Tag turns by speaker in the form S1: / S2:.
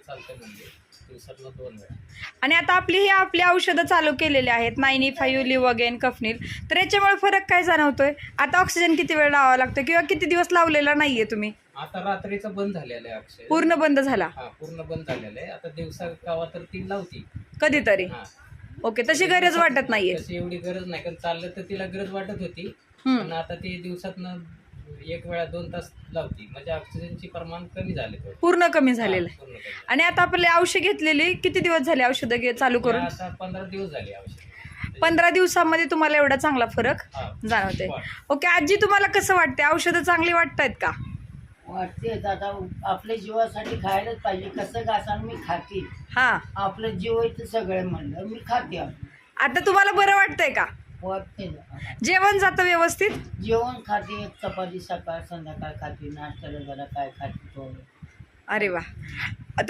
S1: चालतं म्हणजे दिवसातनं 2 वेळा.
S2: आणि आता आपली औषधं चालू केलेली आहेत 95 लिव्हगेन कफनील, तर याच्यामुळे फरक काय जाणवतोय? आता ऑक्सिजन किती वेळ लावावा लागतो किंवा किती दिवस लावलेला नाहीये तुम्ही?
S1: आता रात्रीचं बंद झालेलं आहे अक्षय.
S2: पूर्ण बंद झाला
S1: हा पूर्ण बंद झालेलं आहे. आता दिवसा कावा तर 3 लावती
S2: कधीतरी?
S1: हा.
S2: ओके, तशी गरज वाटत नाहीये.
S1: तशी एवढी गरज नाही, कारण चाललं तर तिला गरज वाटत होती.
S2: हम्म.
S1: पण आता ती दिवसातनं 1 वेळा 2 तास लावती, म्हणजे ऑक्सिजनचे प्रमाण कमी झाले थोडं.
S2: पूर्ण कमी झालेलं आहे.
S1: पूर्ण कमी.
S2: आणि आता आपली औषध घेतलेली किती दिवस झाले औषधं चालू करून?
S1: आता 15 दिवस झाले औषध.
S2: 15 दिवसामध्ये तुम्हाला एवढा चांगला फरक
S1: हा.
S2: जाणवतोय? ओके आजी, तुम्हाला कसं वाटते? औषधं चांगली वाटतायत का?
S3: वाटते आता आपल्या जीवासाठी खायलाच पाहिजे. कसं का मी खाते,
S2: हा,
S3: आपलं जीव आहे तर सगळं म्हणलं मी खाते.
S2: आता तुम्हाला बरं वाटतंय का?
S3: वाटते
S2: जेवण जातं व्यवस्थित?
S3: जेवण खाते, एक चपाती सकाळ संध्याकाळ खाते, नाश्त्याला जरा काय खाते थोडं.
S2: अरे वा. आता